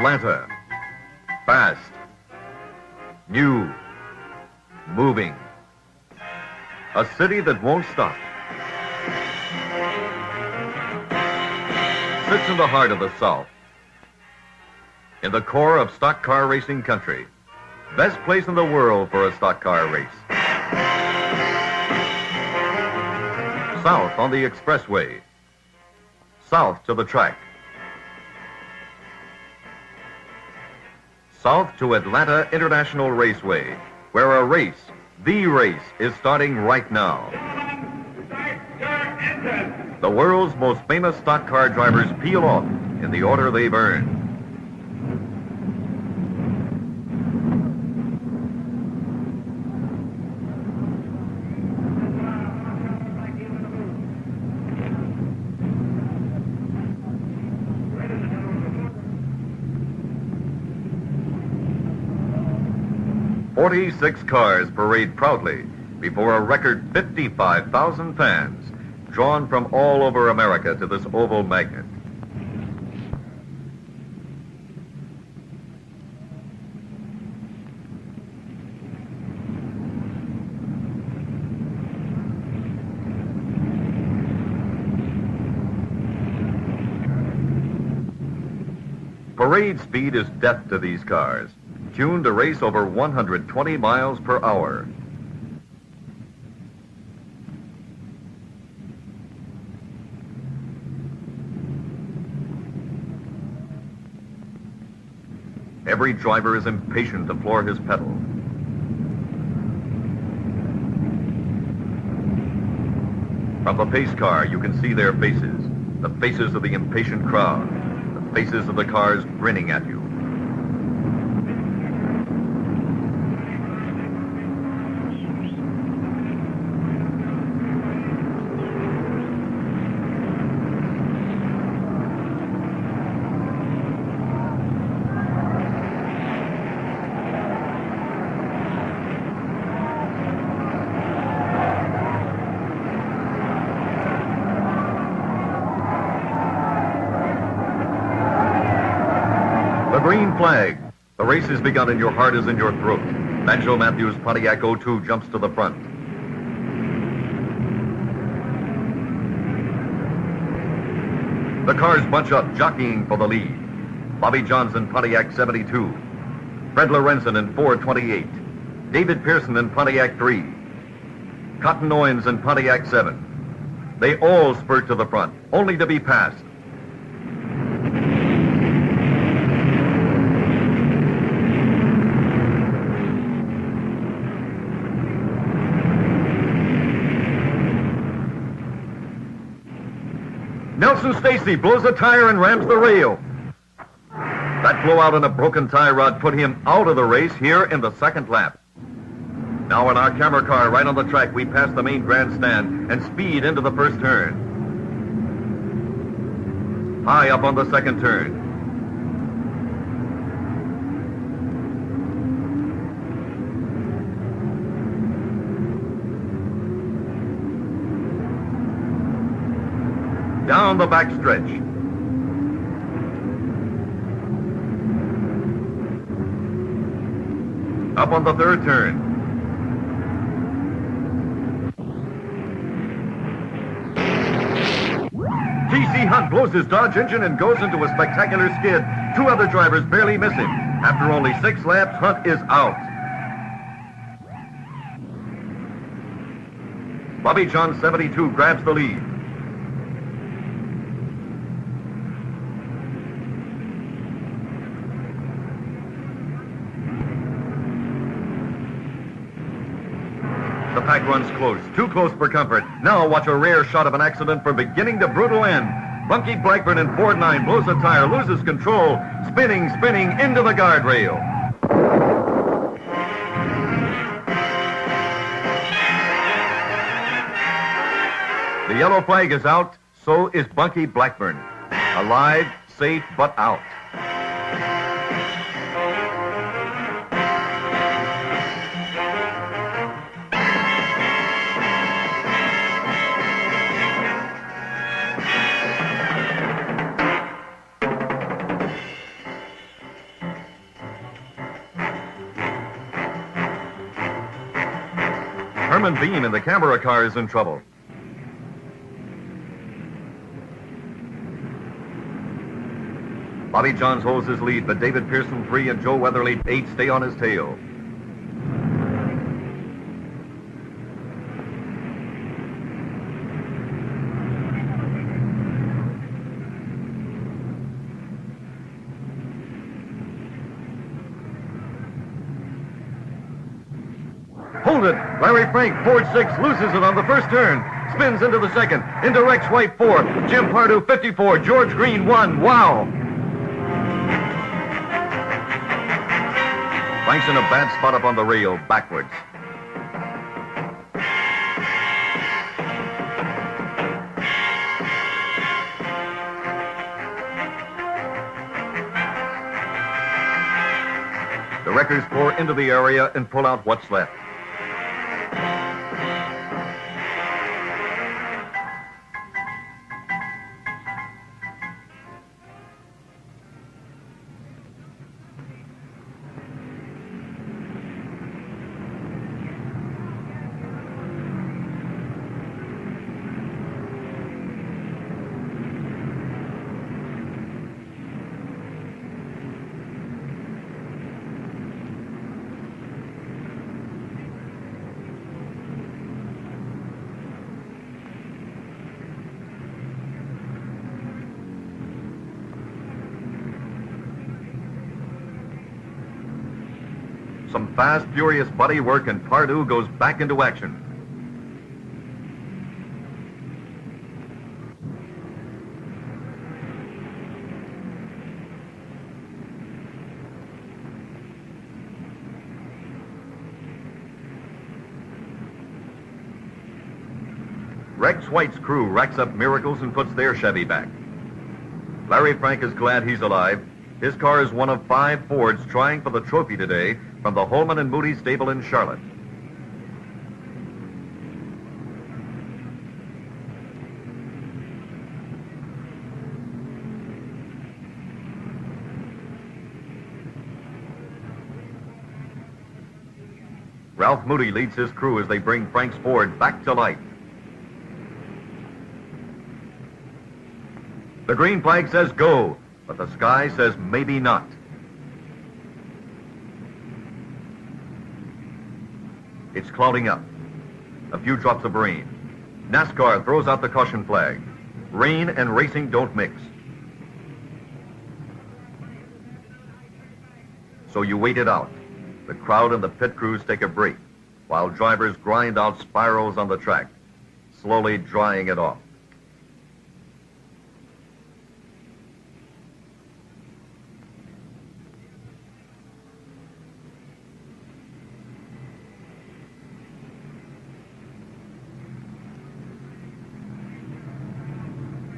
Atlanta. Fast, new, moving. A city that won't stop. Sits in the heart of the South. In the core of stock car racing country. Best place in the world for a stock car race. South on the expressway. South to the track. South to Atlanta International Raceway, where a race, the race, is starting right now. The world's most famous stock car drivers peel off in the order they've earned. "46 cars parade proudly before a record 55,000 fans drawn from all over America to this oval magnet. Parade speed is death to these cars, tuned to race over 120 miles per hour. Every driver is impatient to floor his pedal. From the pace car, you can see their faces, the faces of the impatient crowd, the faces of the cars grinning at you. The green flag. The race has begun and your heart is in your throat. Banjo Matthews' Pontiac 02 jumps to the front. The cars bunch up, jockeying for the lead. Bobby Johnson, Pontiac 72. Fred Lorenzen in 428. David Pearson in Pontiac 3. Cotton Owens in Pontiac 7. They all spurt to the front, only to be passed. Nelson Stacy blows a tire and rams the rail. That blowout on a broken tie rod put him out of the race here in the second lap. Now in our camera car right on the track, we pass the main grandstand and speed into the first turn. High up on the second turn. Down the back stretch. Up on the third turn. T.C. Hunt blows his Dodge engine and goes into a spectacular skid. Two other drivers barely miss him. After only 6 laps, Hunt is out. Bobby John 72 grabs the lead. The pack runs close, too close for comfort. Now watch a rare shot of an accident from beginning to brutal end. Bunky Blackburn in Ford 9 blows a tire, loses control, spinning into the guardrail. The yellow flag is out, so is Bunky Blackburn. Alive, safe, but out. Herman Beam in the camera car is in trouble. Bobby Johns holds his lead, but David Pearson 3 and Joe Weatherly 8 stay on his tail. Hold it! Larry Frank, Ford 6, loses it on the first turn. Spins into the second. Into Rex White 4. Jim Pardue 54. George Green 1. Wow! Frank's in a bad spot up on the rail, backwards. The wreckers pour into the area and pull out what's left. Some fast, furious buddy work, and Pardue goes back into action. Rex White's crew racks up miracles and puts their Chevy back. Larry Frank is glad he's alive. His car is one of 5 Fords trying for the trophy today from the Holman and Moody stable in Charlotte. Ralph Moody leads his crew as they bring Frank's Ford back to life. The green flag says go, but the sky says maybe not. It's clouding up. A few drops of rain. NASCAR throws out the caution flag. Rain and racing don't mix. So you wait it out. The crowd and the pit crews take a break, while drivers grind out spirals on the track, slowly drying it off.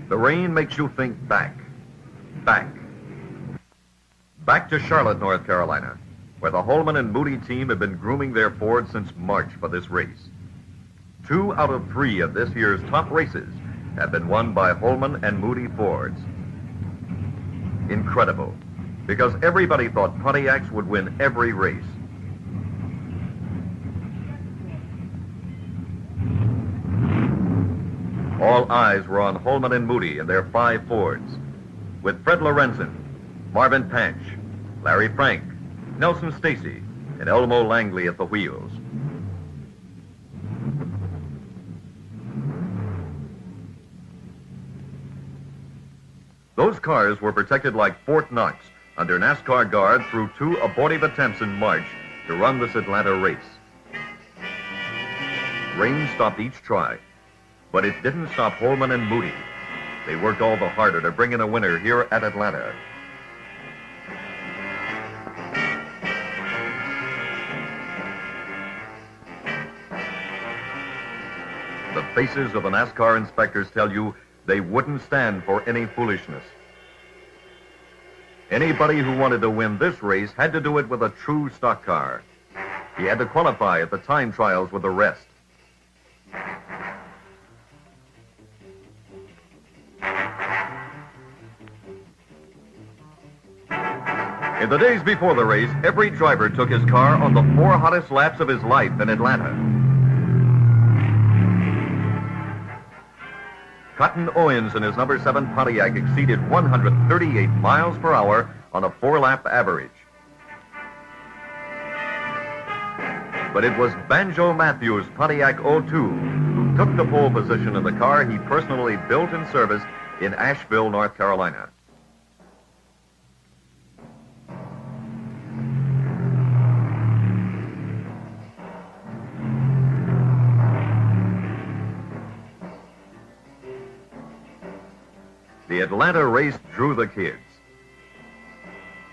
The rain makes you think back to Charlotte, North Carolina, where the Holman and Moody team have been grooming their Ford since March for this race. 2 out of 3 of this year's top races have been won by Holman and Moody Fords. Incredible, because everybody thought Pontiacs would win every race. All eyes were on Holman and Moody and their 5 Fords, with Fred Lorenzen, Marvin Panch, Larry Frank, Nelson Stacy, and Elmo Langley at the wheels. Those cars were protected like Fort Knox under NASCAR guard through 2 abortive attempts in March to run this Atlanta race. Rain stopped each try, but it didn't stop Holman and Moody. They worked all the harder to bring in a winner here at Atlanta. The faces of the NASCAR inspectors tell you they wouldn't stand for any foolishness. Anybody who wanted to win this race had to do it with a true stock car. He had to qualify at the time trials with the rest. In the days before the race, every driver took his car on the 4 hottest laps of his life in Atlanta. Cotton Owens in his number 7 Pontiac exceeded 138 miles per hour on a 4-lap average. But it was Banjo Matthews' Pontiac 02 who took the pole position in the car he personally built and serviced in Asheville, North Carolina. The Atlanta race drew the kids.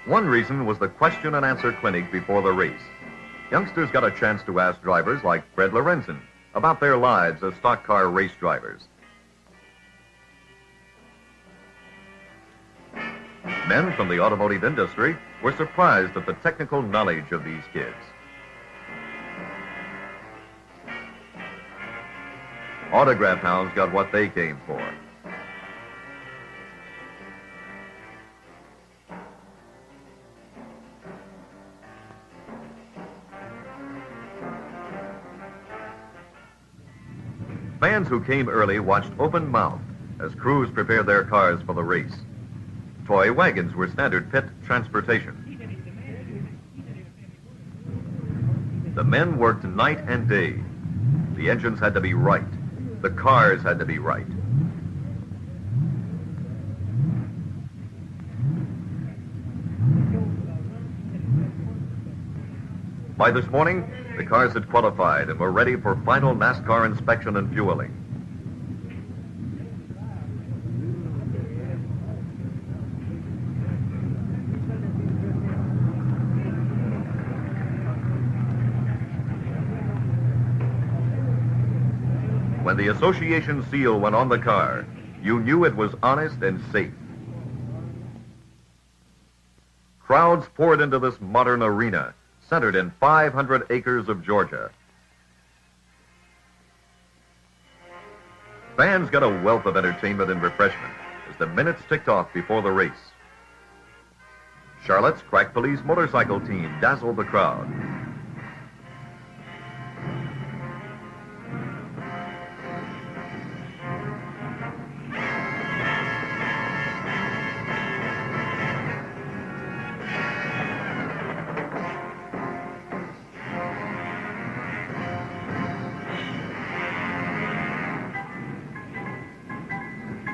One reason was the question and answer clinic before the race. Youngsters got a chance to ask drivers like Fred Lorenzen about their lives as stock car race drivers. Men from the automotive industry were surprised at the technical knowledge of these kids. Autograph hounds got what they came for. Fans who came early watched open-mouthed as crews prepared their cars for the race. Toy wagons were standard pit transportation. The men worked night and day. The engines had to be right. The cars had to be right. By this morning, the cars had qualified and were ready for final NASCAR inspection and fueling. When the association seal went on the car, you knew it was honest and safe. Crowds poured into this modern arena, centered in 500 acres of Georgia. Fans got a wealth of entertainment and refreshment as the minutes ticked off before the race. Charlotte's crack police motorcycle team dazzled the crowd.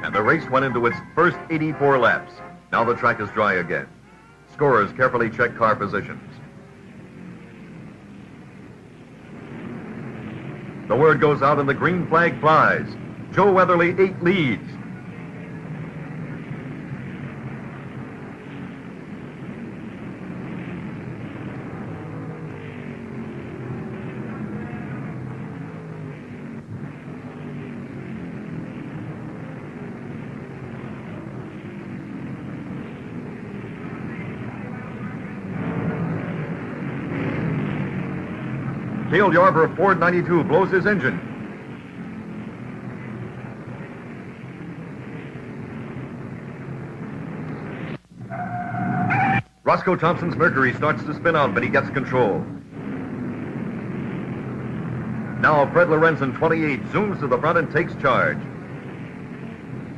And the race went into its first 84 laps. Now the track is dry again. Scorers carefully check car positions. The word goes out and the green flag flies. Joe Weatherly 8 leads. Dale Yarber of Ford 92 blows his engine. Roscoe Thompson's Mercury starts to spin out, but he gets control. Now Fred Lorenzen, 28, zooms to the front and takes charge.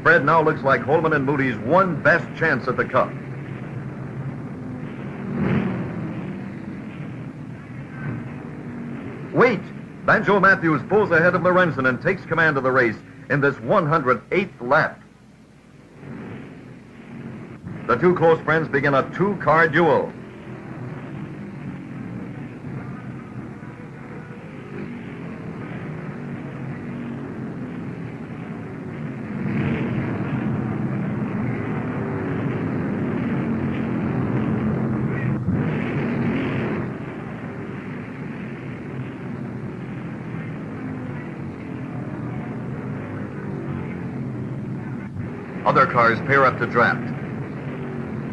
Fred now looks like Holman and Moody's one best chance at the Cup. Wait! Banjo Matthews pulls ahead of Lorenzen and takes command of the race in this 108th lap. The two close friends begin a two-car duel. Other cars pair up to draft.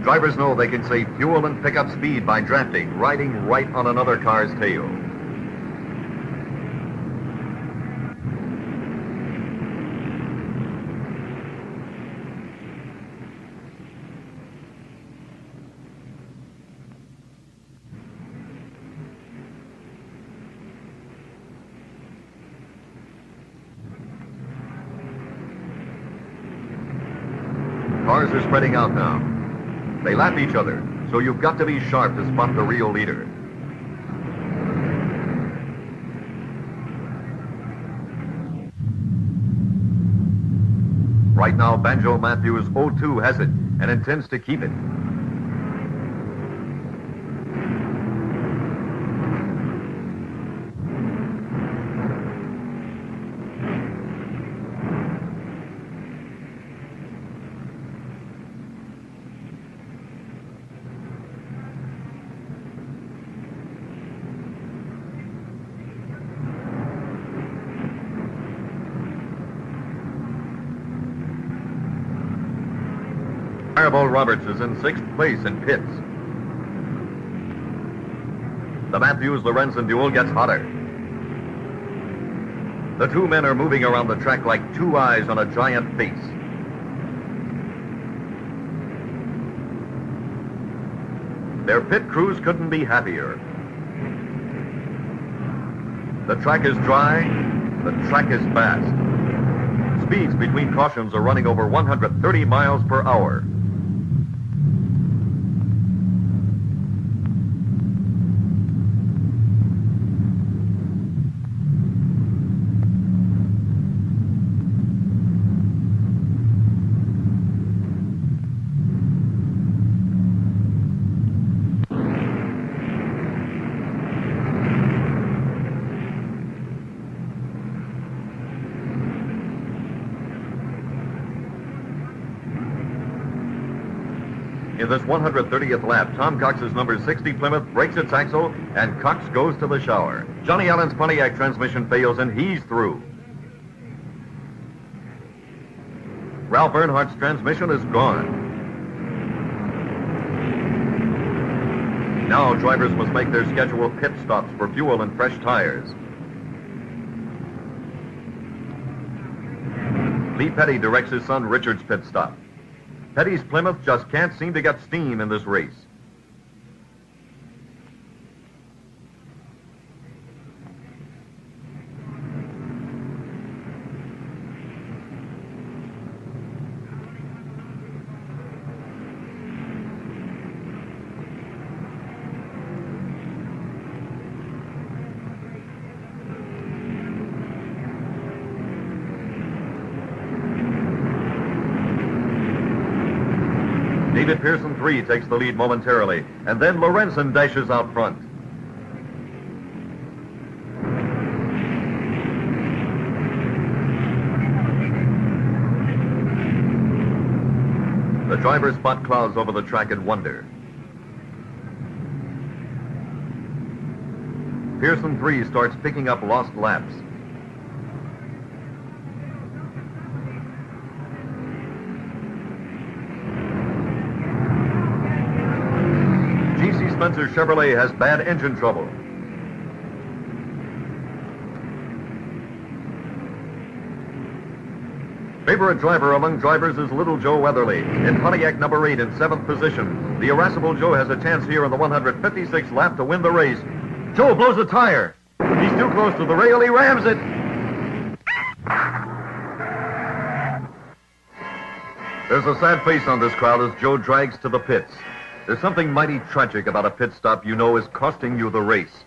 Drivers know they can save fuel and pick up speed by drafting, riding right on another car's tail. Cars are spreading out now. They lap each other, so you've got to be sharp to spot the real leader. Right now, Banjo Matthews 0-2 has it and intends to keep it. Fireball Roberts is in 6th place in pits. The Matthews-Lorenzen duel gets hotter. The two men are moving around the track like two eyes on a giant face. Their pit crews couldn't be happier. The track is dry, the track is fast. Speeds between cautions are running over 130 miles per hour. In this 130th lap, Tom Cox's number 60 Plymouth breaks its axle, and Cox goes to the shower. Johnny Allen's Pontiac transmission fails, and he's through. Ralph Earnhardt's transmission is gone. Now drivers must make their scheduled pit stops for fuel and fresh tires. Lee Petty directs his son Richard's pit stop. Petty's Plymouth just can't seem to get steam in this race. David Pearson 3 takes the lead momentarily, and then Lorenzen dashes out front. The drivers spot clouds over the track and wonder. Pearson 3 starts picking up lost laps. Spencer Chevrolet has bad engine trouble. Favorite driver among drivers is Little Joe Weatherly in Pontiac number 8 in 7th position. The irascible Joe has a chance here in the 156th lap to win the race. Joe blows a tire. He's too close to the rail. He rams it. There's a sad face on this crowd as Joe drags to the pits. There's something mighty tragic about a pit stop you know is costing you the race.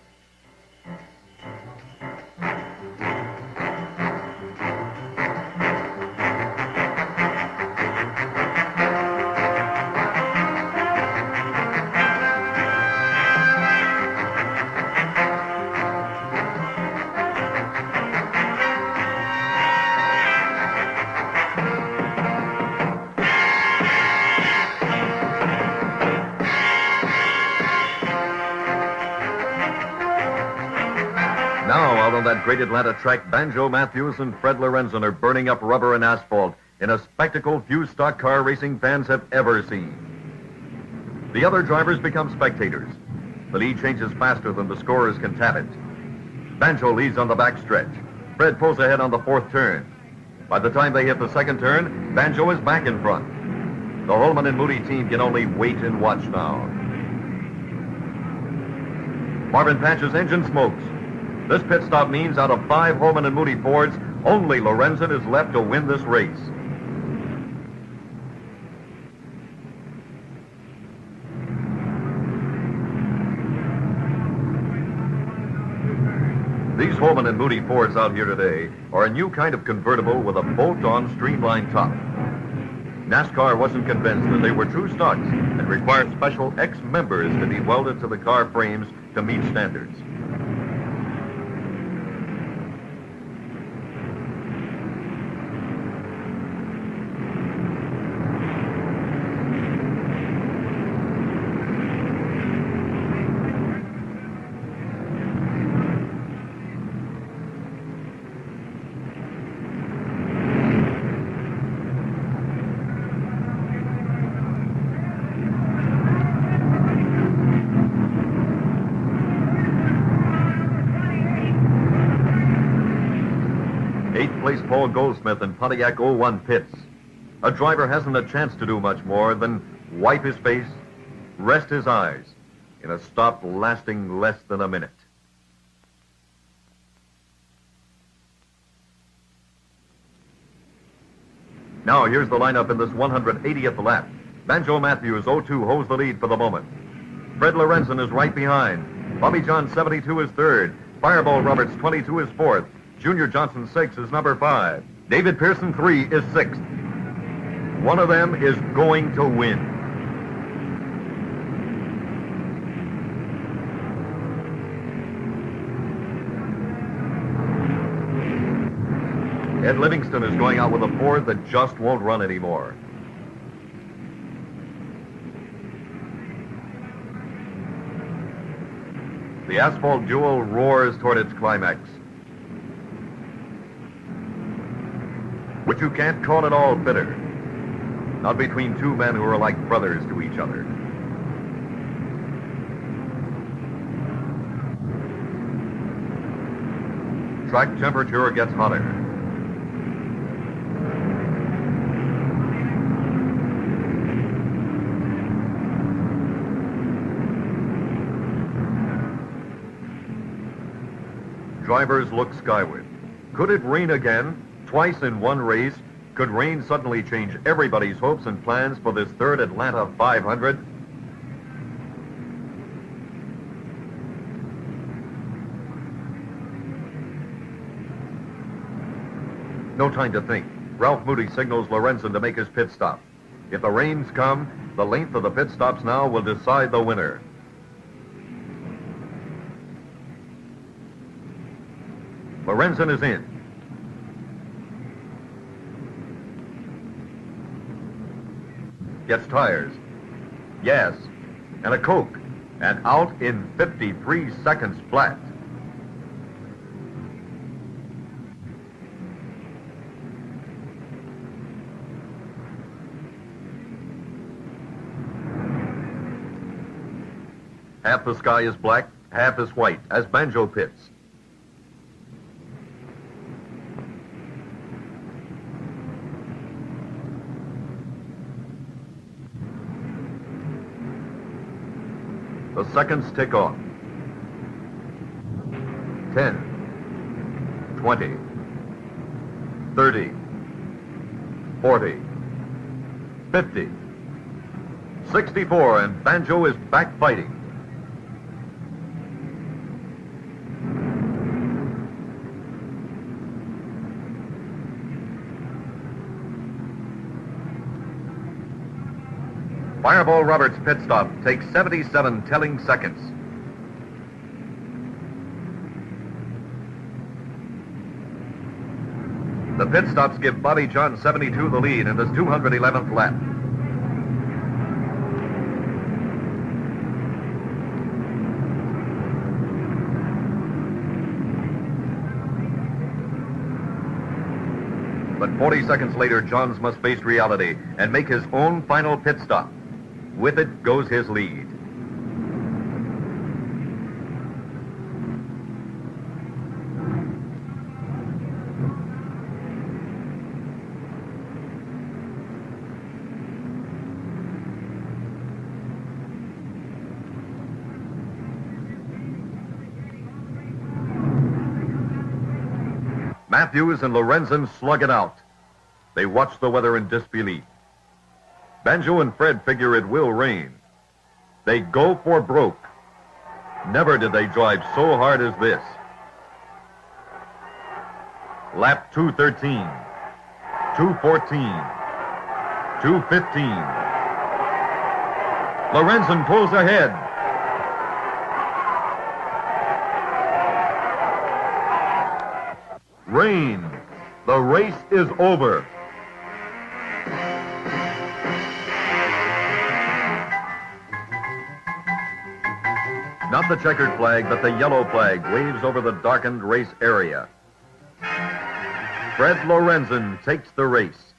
Now, out on that great Atlanta track, Banjo Matthews and Fred Lorenzen are burning up rubber and asphalt in a spectacle few stock car racing fans have ever seen. The other drivers become spectators. The lead changes faster than the scorers can tap it. Banjo leads on the back stretch. Fred pulls ahead on the 4th turn. By the time they hit the 2nd turn, Banjo is back in front. The Holman and Moody team can only wait and watch now. Marvin Patch's engine smokes. This pit stop means out of 5 Holman and Moody Fords, only Lorenzen is left to win this race. Coleman and Moody Fords out here today are a new kind of convertible with a bolt-on streamlined top. NASCAR wasn't convinced that they were true stocks and required special X-members to be welded to the car frames to meet standards. Eighth place Paul Goldsmith in Pontiac 01 pits. A driver hasn't a chance to do much more than wipe his face, rest his eyes in a stop lasting less than a minute. Now here's the lineup in this 180th lap. Banjo Matthews 02 holds the lead for the moment. Fred Lorenzen is right behind. Bobby John 72 is third. Fireball Roberts 22 is fourth. Junior Johnson 6 is number 5. David Pearson 3 is 6th. One of them is going to win. Ed Livingston is going out with a Ford that just won't run anymore. The asphalt duel roars toward its climax. But you can't call it all bitter. Not between two men who are like brothers to each other. Track temperature gets hotter. Drivers look skyward. Could it rain again? Twice in one race? Could rain suddenly change everybody's hopes and plans for this third Atlanta 500? No time to think. Ralph Moody signals Lorenzen to make his pit stop. If the rains come, the length of the pit stops now will decide the winner. Lorenzen is in. Gets tires, gas, and a Coke, and out in 53 seconds flat. Half the sky is black, half is white, as Banjo pits. The seconds tick off. 10, 20, 30, 40, 50, 64, and Banjo is back fighting. Fireball Roberts' pit stop takes 77 telling seconds. The pit stops give Bobby John 72 the lead in his 211th lap. But 40 seconds later, Johns must face reality and make his own final pit stop. With it goes his lead. Matthews and Lorenzen slug it out. They watch the weather in disbelief. Banjo and Fred figure it will rain. They go for broke. Never did they drive so hard as this. Lap 213, 214, 215. Lorenzen pulls ahead. Rain. The race is over. Not the checkered flag, but the yellow flag waves over the darkened race area. Fred Lorenzen takes the race.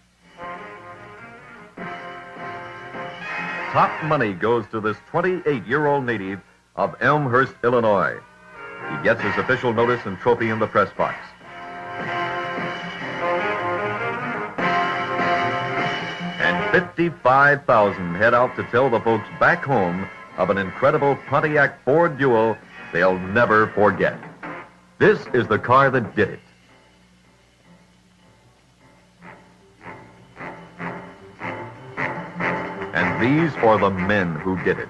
Top money goes to this 28-year-old native of Elmhurst, Illinois. He gets his official notice and trophy in the press box. And 55,000 head out to tell the folks back home of an incredible Pontiac Ford duel they'll never forget. This is the car that did it. And these are the men who did it.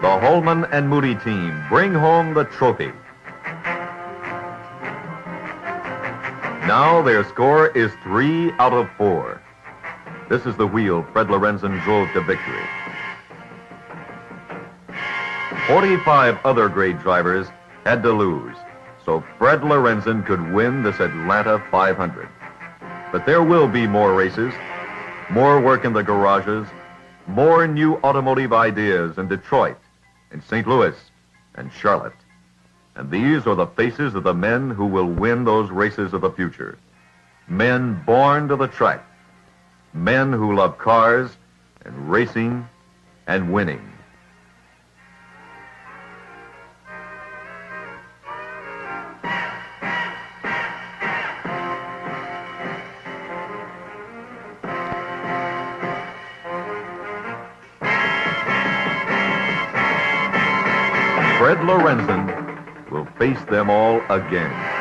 The Holman and Moody team bring home the trophy. Now their score is 3 out of 4. This is the wheel Fred Lorenzen drove to victory. 45 other great drivers had to lose, so Fred Lorenzen could win this Atlanta 500. But there will be more races, more work in the garages, more new automotive ideas in Detroit, in St. Louis, and Charlotte. And these are the faces of the men who will win those races of the future. Men born to the track. Men who love cars and racing and winning. Fred Lorenzen will face them all again.